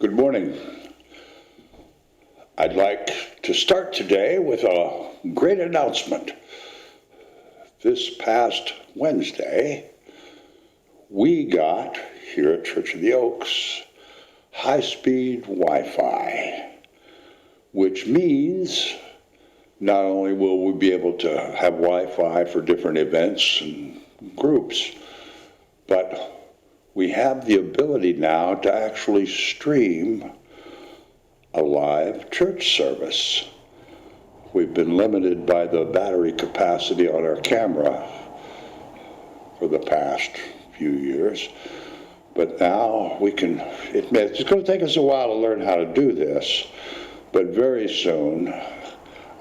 Good morning. I'd like to start today with a great announcement. This past Wednesday, we got here at Church of the Oaks high-speed Wi-Fi, which means not only will we be able to have Wi-Fi for different events and groups, but we have the ability now to actually stream a live church service. We've been limited by the battery capacity on our camera for the past few years, but now we can, it's going to take us a while to learn how to do this, but very soon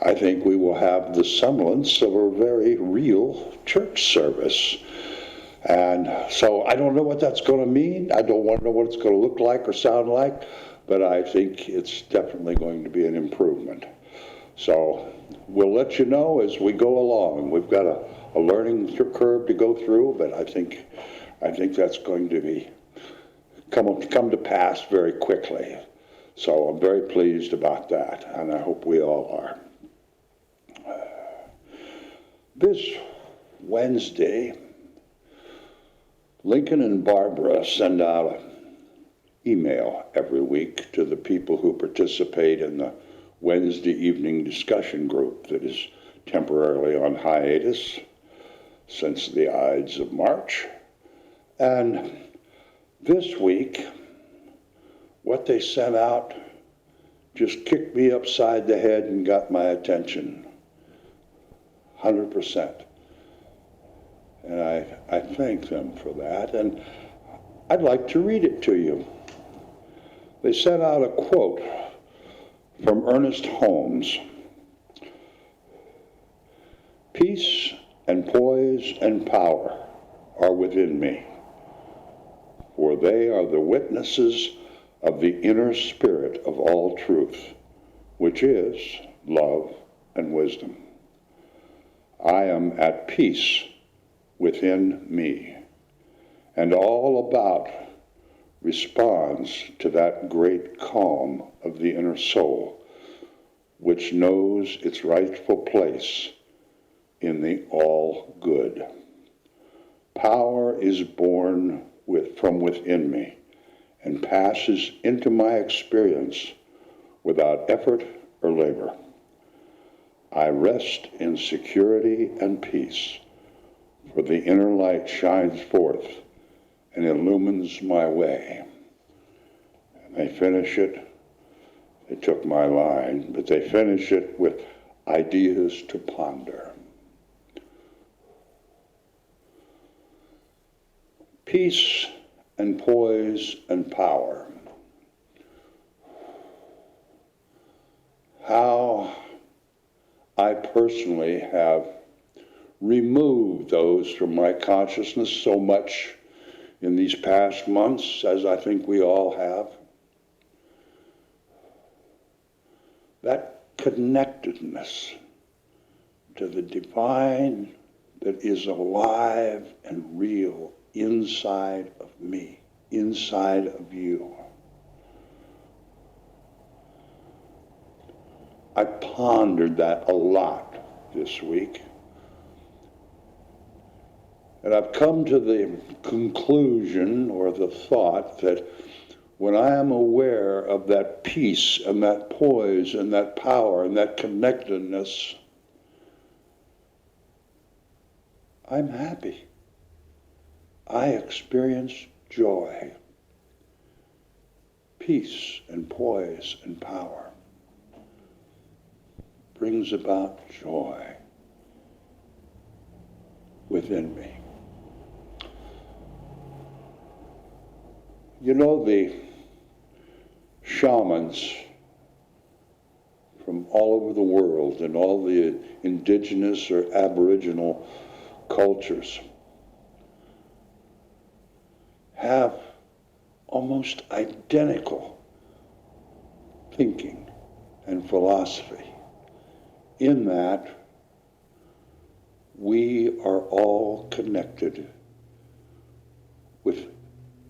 I think we will have the semblance of a very real church service. And so I don't know what that's going to mean. I don't want to know what it's going to look like or sound like, but I think it's definitely going to be an improvement. So we'll let you know as we go along. We've got a learning curve to go through, but I think that's going to be come to pass very quickly. So I'm very pleased about that, and I hope we all are. This Wednesday, Lincoln and Barbara send out an email every week to the people who participate in the Wednesday evening discussion group that is temporarily on hiatus since the Ides of March. And this week, what they sent out just kicked me upside the head and got my attention, 100%. And I thank them for that, and I'd like to read it to you. They sent out a quote from Ernest Holmes. "Peace and poise and power are within me, for they are the witnesses of the inner spirit of all truth, which is love and wisdom. I am at peace within me, and all about responds to that great calm of the inner soul, which knows its rightful place in the all good. Power is born from within me and passes into my experience without effort or labor. I rest in security and peace, for the inner light shines forth and illumines my way." And they finish it, they took my line, but they finish it with ideas to ponder. Peace and poise and power. How I personally have removed those from my consciousness so much in these past months, as I think we all have. That connectedness to the divine that is alive and real inside of me, inside of you. I pondered that a lot this week. And I've come to the conclusion or the thought that when I am aware of that peace and that poise and that power and that connectedness, I'm happy. I experience joy, peace and poise and power brings about joy within me. You know, the shamans from all over the world and all the indigenous or aboriginal cultures have almost identical thinking and philosophy in that we are all connected with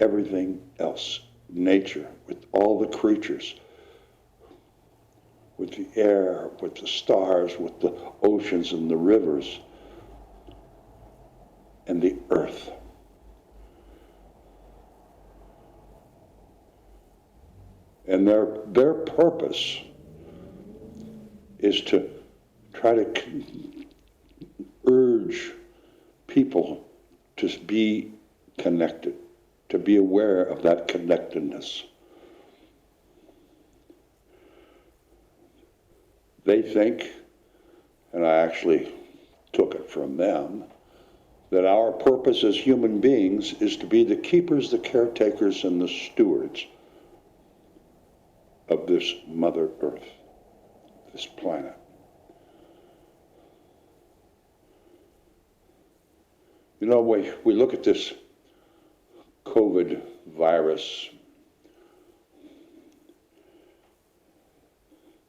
everything else nature, with all the creatures, with the air, with the stars, with the oceans and the rivers, and the earth. And their purpose is to try to urge people to be connected, to be aware of that connectedness. They think, and I actually took it from them, that our purpose as human beings is to be the keepers, the caretakers, and the stewards of this Mother Earth, this planet. You know, we look at this COVID virus,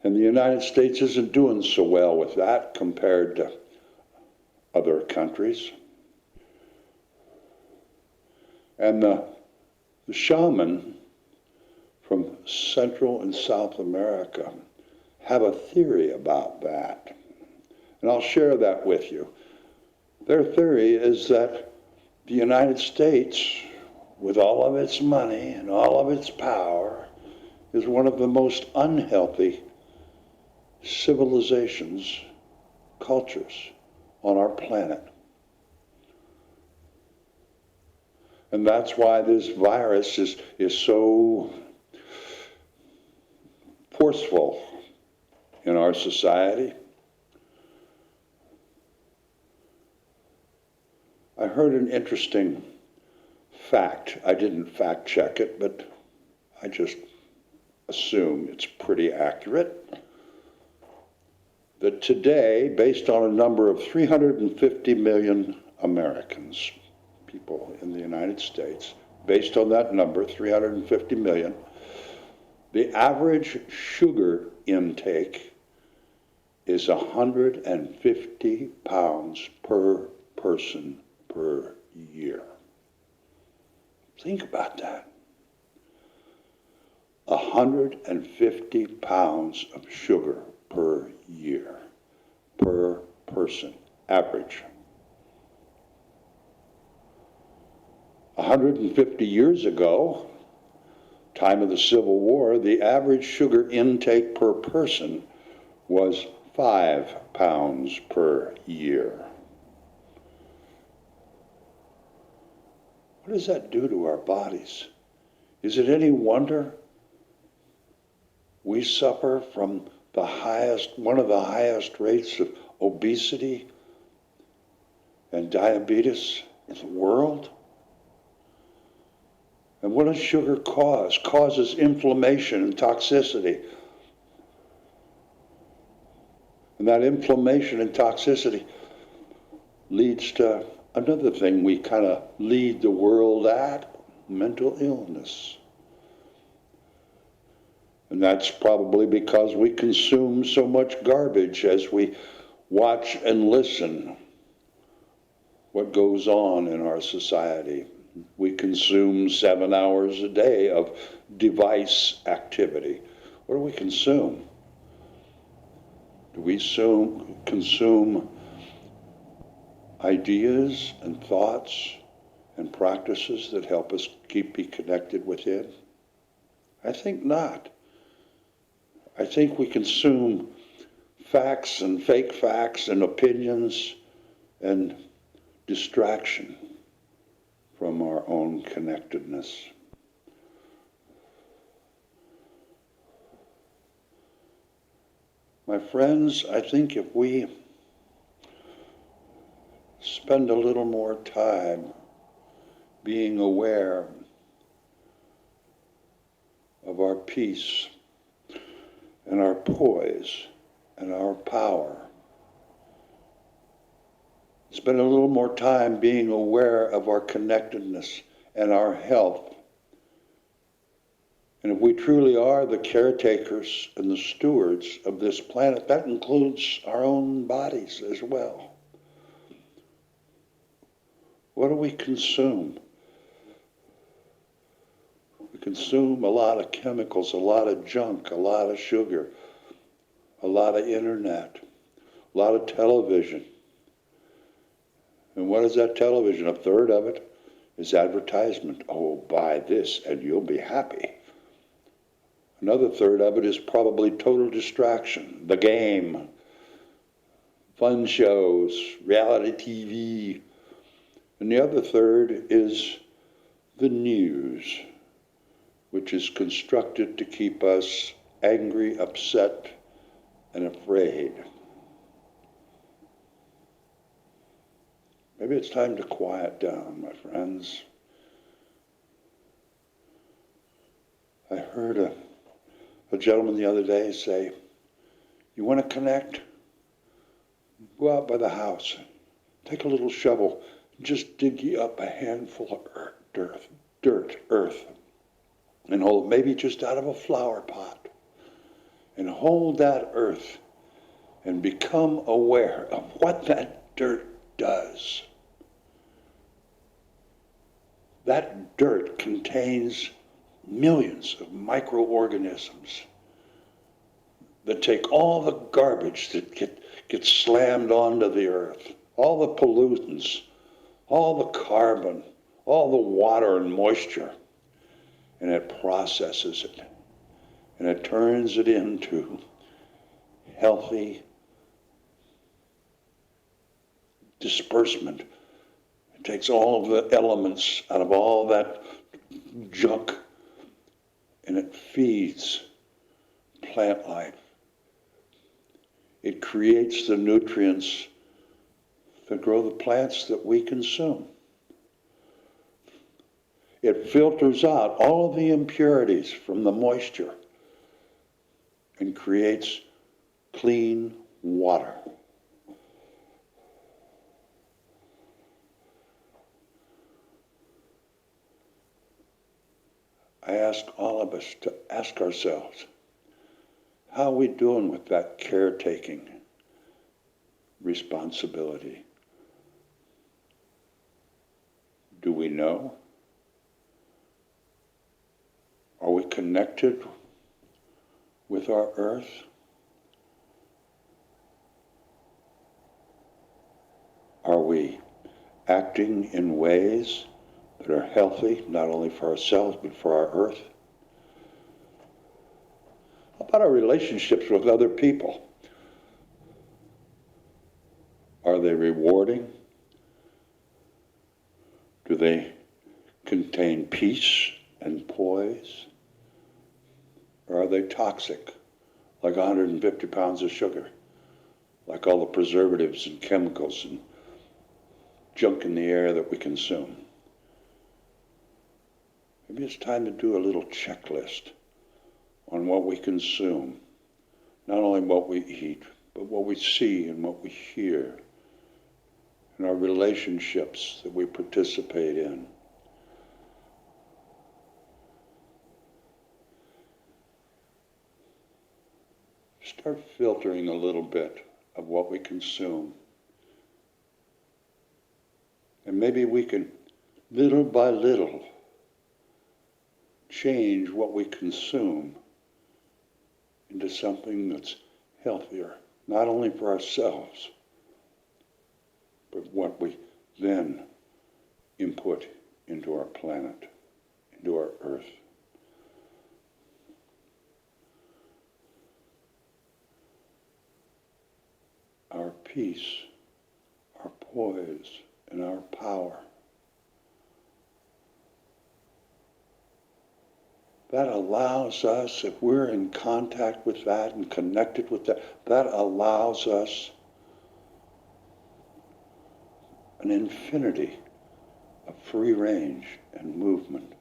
and the United States isn't doing so well with that compared to other countries. And the shaman from Central and South America have a theory about that. And I'll share that with you. Their theory is that the United States, with all of its money and all of its power, is one of the most unhealthy civilizations, cultures on our planet. And that's why this virus is so forceful in our society. I heard an interesting fact. I didn't fact check it, but I just assume it's pretty accurate. That today, based on a number of 350 million Americans, people in the United States, based on that number, 350 million, the average sugar intake is 150 pounds per person per year. Think about that. 150 pounds of sugar per year, per person, average. 150 years ago, time of the Civil War, the average sugar intake per person was 5 pounds per year. What does that do to our bodies? Is it any wonder we suffer from one of the highest rates of obesity and diabetes in the world? And what does sugar cause? Causes inflammation and toxicity. And that inflammation and toxicity leads to another thing we kind of lead the world at, mental illness. And that's probably because we consume so much garbage as we watch and listen what goes on in our society. We consume 7 hours a day of device activity. What do we consume? Do we consume ideas and thoughts and practices that help us be connected within? I think not. I think we consume facts and fake facts and opinions and distraction from our own connectedness. My friends, I think if we spend a little more time being aware of our peace and our poise and our power, spend a little more time being aware of our connectedness and our health. And if we truly are the caretakers and the stewards of this planet, that includes our own bodies as well. What do we consume? We consume a lot of chemicals, a lot of junk, a lot of sugar, a lot of internet, a lot of television. And what is that television? A third of it is advertisement. Oh, buy this and you'll be happy. Another third of it is probably total distraction, the game, fun shows, reality TV. And the other third is the news, which is constructed to keep us angry, upset, and afraid. Maybe it's time to quiet down, my friends. I heard a gentleman the other day say, you want to connect? Go out by the house, take a little shovel, and just dig you up a handful of earth, and hold it maybe just out of a flower pot, and hold that earth and become aware of what that dirt does. That dirt contains millions of microorganisms that take all the garbage that gets slammed onto the earth, all the pollutants, all the carbon, all the water and moisture, and it processes it, and it turns it into healthy disbursement. It takes all of the elements out of all that junk, and it feeds plant life. It creates the nutrients that grow the plants that we consume. It filters out all of the impurities from the moisture and creates clean water. I ask all of us to ask ourselves, how are we doing with that caretaking responsibility? Do we know? Are we connected with our earth? Are we acting in ways that are healthy, not only for ourselves, but for our earth? How about our relationships with other people? Are they rewarding? Do they contain peace and poise? Or are they toxic, like 150 pounds of sugar, like all the preservatives and chemicals and junk in the air that we consume? Maybe it's time to do a little checklist on what we consume, not only what we eat, but what we see and what we hear, and our relationships that we participate in. Start filtering a little bit of what we consume. And maybe we can, little by little, change what we consume into something that's healthier, not only for ourselves, but what we then input into our planet, into our earth. Our peace, our poise, and our power. That allows us, if we're in contact with that and connected with that, that allows us an infinity of free range and movement.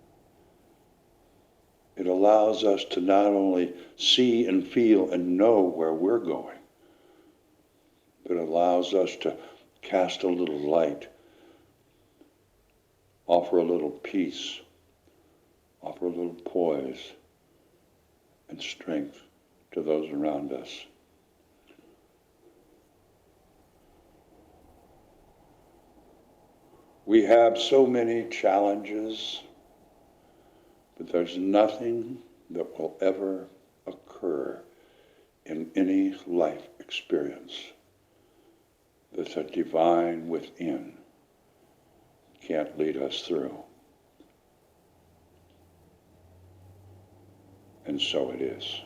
It allows us to not only see and feel and know where we're going, but it allows us to cast a little light, offer a little peace, offer a little poise and strength to those around us. We have so many challenges, But there's nothing that will ever occur in any life experience that the divine within can't lead us through. And so it is.